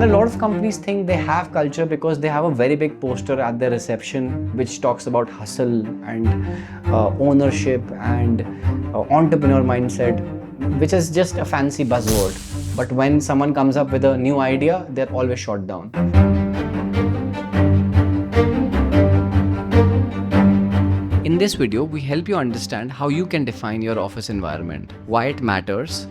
And a lot of companies think they have culture because they have a very big poster at their reception which talks about hustle and ownership and entrepreneur mindset, which is just a fancy buzzword. But when someone comes up with a new idea, they're always shot down. In this video, we help you understand how you can define your office environment, why it matters,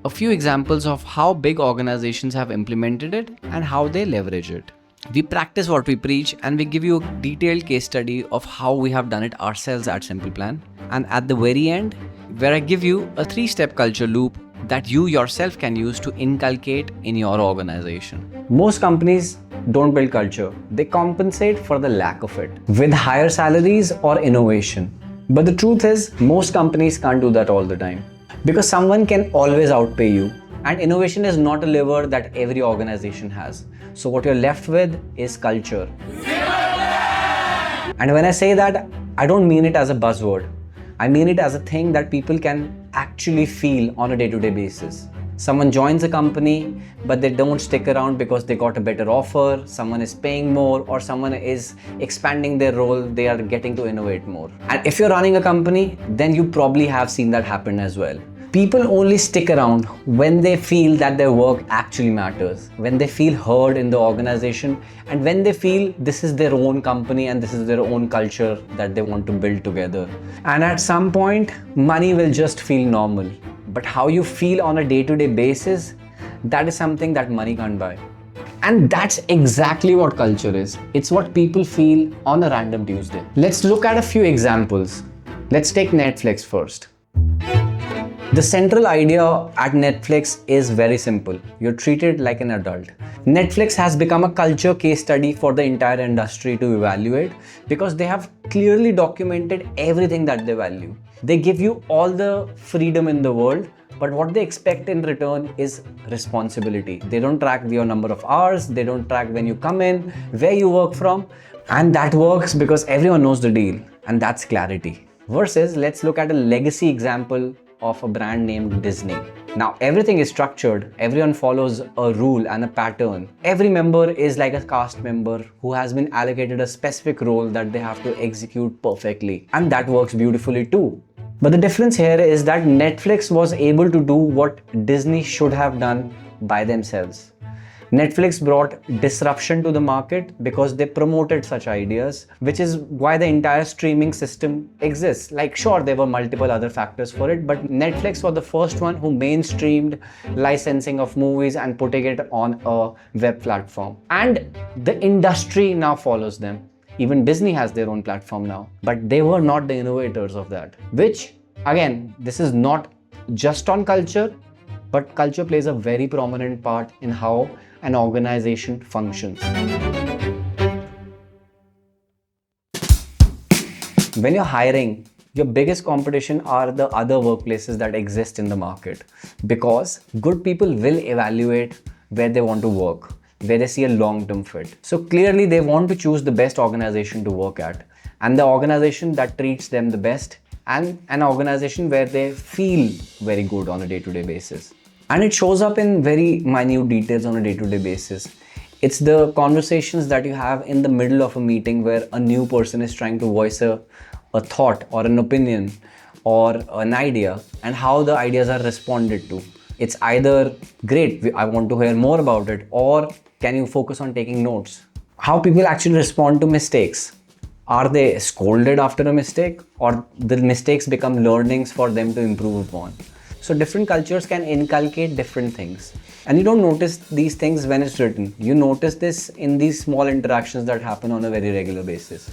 a few examples of how big organizations have implemented it and how they leverage it. We practice what we preach, and we give you a detailed case study of how we have done it ourselves at SimplePlan. And at the very end, where I give you a 3-step culture loop that you yourself can use to inculcate in your organization. Most companies don't build culture. They compensate for the lack of it with higher salaries or innovation. But the truth is, most companies can't do that all the time, because someone can always outpay you, and innovation is not a lever that every organization has. So what you're left with is culture. And when I say that, I don't mean it as a buzzword. I mean it as a thing that people can actually feel on a day-to-day basis. Someone joins a company, but they don't stick around because they got a better offer, someone is paying more, or someone is expanding their role, they are getting to innovate more. And if you're running a company, then you probably have seen that happen as well. People only stick around when they feel that their work actually matters, when they feel heard in the organization, and when they feel this is their own company and this is their own culture that they want to build together. And at some point, money will just feel normal. But how you feel on a day-to-day basis, that is something that money can't buy. And that's exactly what culture is. It's what people feel on a random Tuesday. Let's look at a few examples. Let's take Netflix first. The central idea at Netflix is very simple. You're treated like an adult. Netflix has become a culture case study for the entire industry to evaluate because they have clearly documented everything that they value. They give you all the freedom in the world, but what they expect in return is responsibility. They don't track your number of hours, they don't track when you come in, where you work from, and that works because everyone knows the deal, and that's clarity. Versus, let's look at a legacy example of a brand named Disney. Now everything is structured, everyone follows a rule and a pattern. Every member is like a cast member who has been allocated a specific role that they have to execute perfectly, and that works beautifully too. But the difference here is that Netflix was able to do what Disney should have done by themselves. Netflix brought disruption to the market because they promoted such ideas, which is why the entire streaming system exists. Like, sure, there were multiple other factors for it, but Netflix was the first one who mainstreamed licensing of movies and putting it on a web platform. And the industry now follows them. Even Disney has their own platform now, but they were not the innovators of that. Which, again, this is not just on culture, but culture plays a very prominent part in how an organization functions. When you're hiring, your biggest competition are the other workplaces that exist in the market, because good people will evaluate where they want to work, where they see a long-term fit. So clearly they want to choose the best organization to work at, and the organization that treats them the best, and an organization where they feel very good on a day-to-day basis. And it shows up in very minute details on a day-to-day basis. It's the conversations that you have in the middle of a meeting where a new person is trying to voice a thought or an opinion or an idea, and how the ideas are responded to. It's either great, I want to hear more about it, or can you focus on taking notes? How people actually respond to mistakes. Are they scolded after a mistake, or the mistakes become learnings for them to improve upon? So different cultures can inculcate different things. And you don't notice these things when it's written. You notice this in these small interactions that happen on a very regular basis.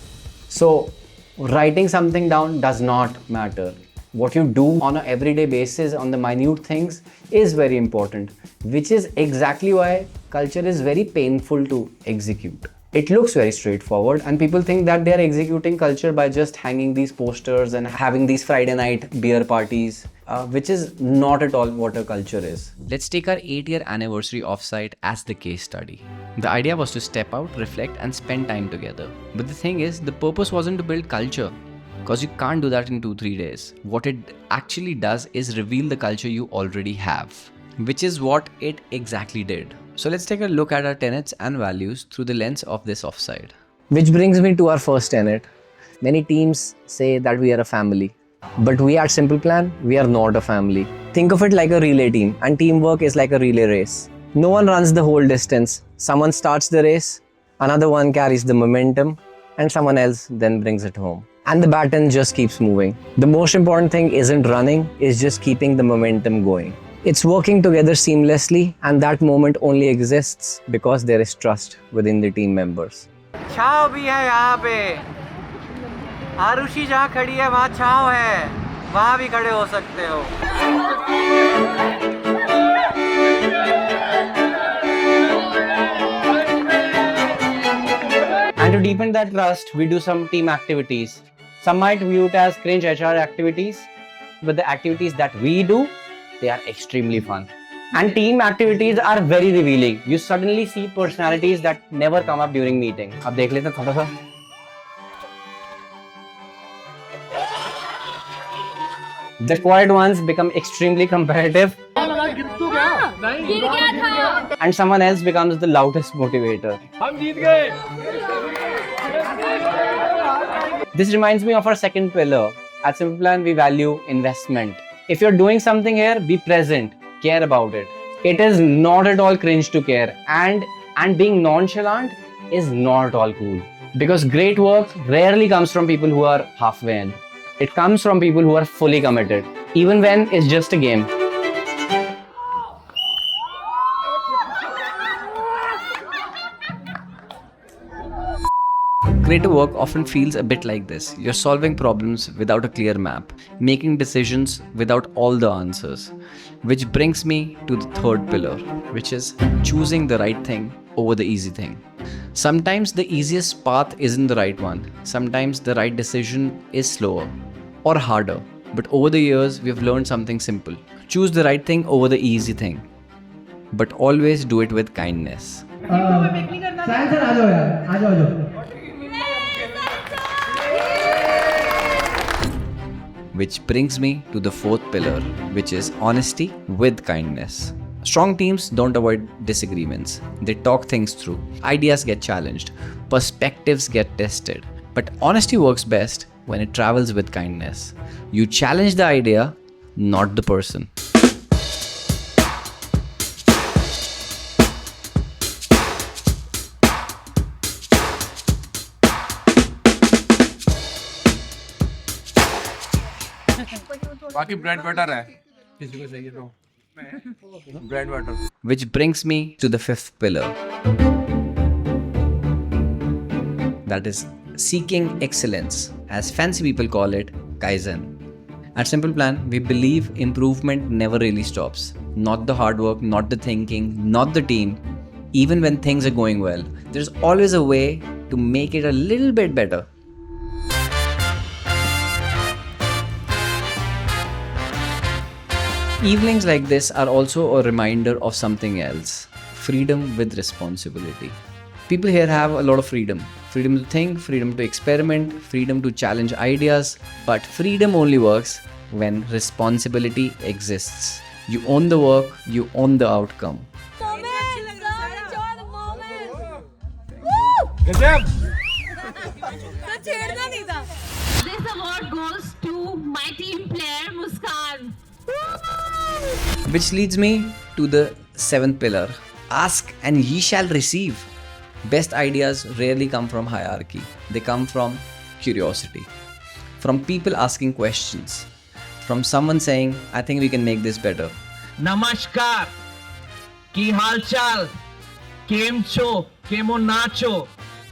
So writing something down does not matter. What you do on an everyday basis on the minute things is very important, which is exactly why culture is very painful to execute. It looks very straightforward, and people think that they are executing culture by just hanging these posters and having these Friday night beer parties, which is not at all what a culture is. Let's take our 8-year anniversary offsite as the case study. The idea was to step out, reflect, and spend time together. But the thing is, the purpose wasn't to build culture, because you can't do that in 2-3 days. What it actually does is reveal the culture you already have, which is what it exactly did. So let's take a look at our tenets and values through the lens of this offsite. Which brings me to our first tenet. Many teams say that we are a family, but we at Simple Plan, we are not a family. Think of it like a relay team, and teamwork is like a relay race. No one runs the whole distance. Someone starts the race, another one carries the momentum, and someone else then brings it home. And the baton just keeps moving. The most important thing isn't running, it's just keeping the momentum going. It's working together seamlessly, and that moment only exists because there is trust within the team members. छाव भी है यहाँ पे, आरुषि जहाँ खड़ी है वहाँ छाव है, वहाँ भी खड़े हो सकते हो. And to deepen that trust, we do some team activities. Some might view it as cringe HR activities, but the activities that we do, they are extremely fun. And team activities are very revealing. You suddenly see personalities that never come up during meeting. अब देख लेते हैं थोड़ा सा. The quiet ones become extremely competitive. And someone else becomes the loudest motivator. This reminds me of our second pillar. At Simple Plan, we value investment. If you're doing something here, be present, care about it. It is not at all cringe to care, and being nonchalant is not at all cool. Because great work rarely comes from people who are halfway in. It comes from people who are fully committed, even when it's just a game. Creative work often feels a bit like this. You're solving problems without a clear map, making decisions without all the answers. Which brings me to the third pillar, which is choosing the right thing over the easy thing. Sometimes the easiest path isn't the right one. Sometimes the right decision is slower or harder. But over the years, we've learned something simple. Choose the right thing over the easy thing. But always do it with kindness. Which brings me to the fourth pillar, which is honesty with kindness. Strong teams don't avoid disagreements. They talk things through. Ideas get challenged. Perspectives get tested. But honesty works best when it travels with kindness. You challenge the idea, not the person. बाकी bread butter है किसी को चाहिए तो bread butter. Which brings me to the fifth pillar. That is seeking excellence, as fancy people call it, Kaizen. At Simple Plan, we believe improvement never really stops. Not the hard work, not the thinking, not the team. Even when things are going well, there's always a way to make it a little bit better. Evenings like this are also a reminder of something else. Freedom with responsibility. People here have a lot of freedom. Freedom to think, freedom to experiment, freedom to challenge ideas. But freedom only works when responsibility exists. You own the work, you own the outcome. This award goes to my team player Muskan. Which leads me to the seventh pillar. Ask and ye shall receive. Best ideas rarely come from hierarchy. They come from curiosity. From people asking questions. From someone saying, I think we can make this better. नमस्कार, की हालचाल, केम छो, chemo नाचो.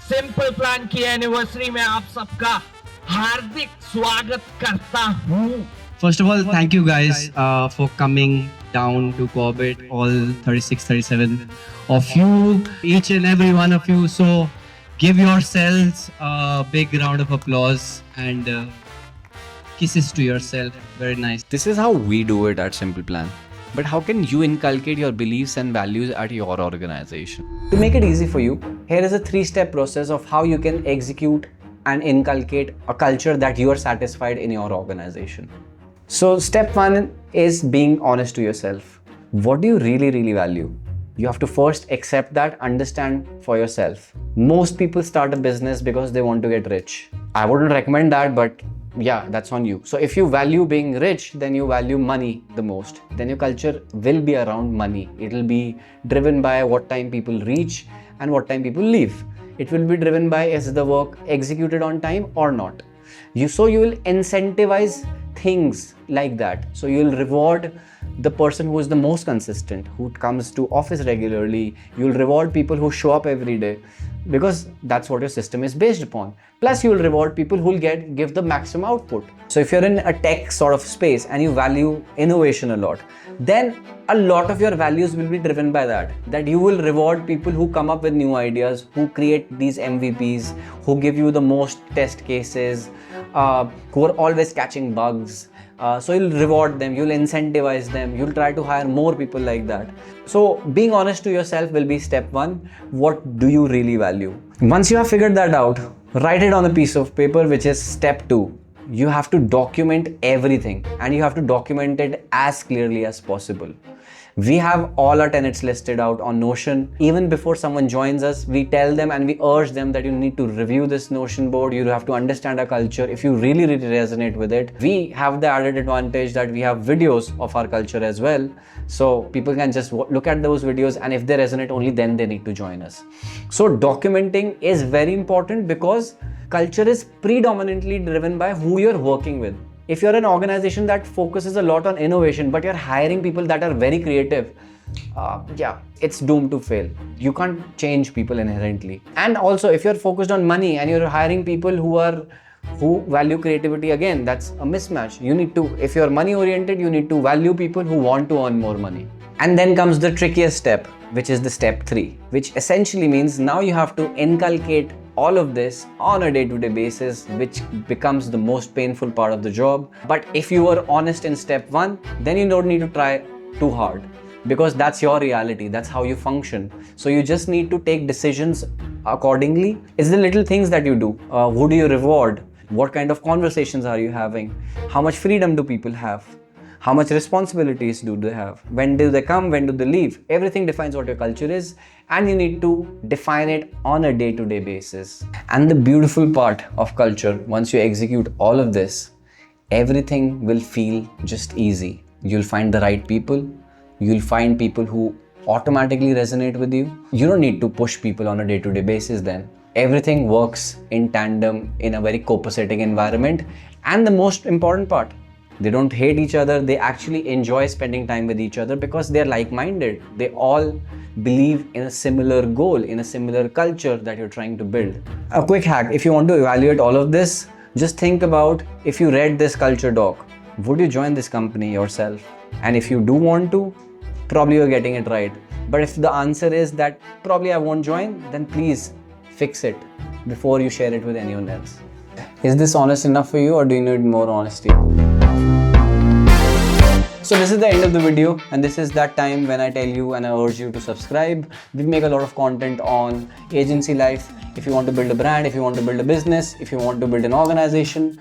Simple plan की anniversary में आप सबका हार्दिक स्वागत करता हूँ. First of all, thank you guys for coming down to Corbett, all 36, 37 of you, each and every one of you. So give yourselves a big round of applause and kisses to yourself. Very nice. This is how we do it at Simple Plan. But how can you inculcate your beliefs and values at your organization? To make it easy for you, here is a 3-step process of how you can execute and inculcate a culture that you are satisfied in your organization. So step 1 is being honest to yourself. What do you really value? You have to first accept that, understand for yourself. Most people start a business because they want to get rich. I wouldn't recommend that, but yeah, that's on you. So if you value being rich, then you value money the most. Then your culture will be around money. It will be driven by what time people reach and what time people leave. It will be driven by is the work executed on time or not. You will incentivize things like that. So you'll reward the person who is the most consistent, who comes to office regularly. You'll reward people who show up every day, because that's what your system is based upon. Plus you'll reward people who'll give the maximum output. So if you're in a tech sort of space and you value innovation a lot, then a lot of your values will be driven by that you will reward people who come up with new ideas, who create these MVPs, who give you the most test cases, who are always catching bugs. So you'll reward them, you'll incentivize them, you'll try to hire more people like that. So being honest to yourself will be step one. What do you really value? Once you have figured that out, write it on a piece of paper, which is step two. You have to document everything, and you have to document it as clearly as possible. We have all our tenets listed out on Notion. Even before someone joins us, we tell them and we urge them that you need to review this Notion board. You have to understand our culture. If you really resonate with it, we have the added advantage that we have videos of our culture as well. So people can just look at those videos, and if they resonate, only then they need to join us. So documenting is very important, because culture is predominantly driven by who you're working with. If you're an organization that focuses a lot on innovation, but you're hiring people that are very creative, it's doomed to fail. You can't change people inherently. And also, if you're focused on money and you're hiring people who value creativity, again, that's a mismatch. If you're money oriented, you need to value people who want to earn more money. And then comes the trickiest step, which is the step 3, which essentially means now you have to inculcate all of this on a day-to-day basis, which becomes the most painful part of the job. But if you are honest in step 1, then you don't need to try too hard, because that's your reality, that's how you function. So you just need to take decisions accordingly. It's the little things that you do. Who do you reward? What kind of conversations are you having? How much freedom do people have? How much responsibilities do they have? When do they come? When do they leave? Everything defines what your culture is, and you need to define it on a day-to-day basis. And the beautiful part of culture, once you execute all of this, everything will feel just easy. You'll find the right people. You'll find people who automatically resonate with you. You don't need to push people on a day-to-day basis then. Everything works in tandem in a very copacetic environment. And the most important part, they don't hate each other. They actually enjoy spending time with each other because they're like-minded. They all believe in a similar goal, in a similar culture that you're trying to build. A quick hack, if you want to evaluate all of this, just think about, if you read this culture doc, would you join this company yourself? And if you do want to, probably you're getting it right. But if the answer is that probably I won't join, then please fix it before you share it with anyone else. Is this honest enough for you, or do you need more honesty? So this is the end of the video, and this is that time when I tell you and I urge you to subscribe. We make a lot of content on agency life. If you want to build a brand, if you want to build a business, if you want to build an organization,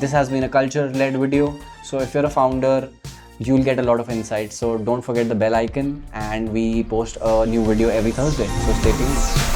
this has been a culture-led video. So if you're a founder, you'll get a lot of insights. So don't forget the bell icon, and we post a new video every Thursday. So stay tuned.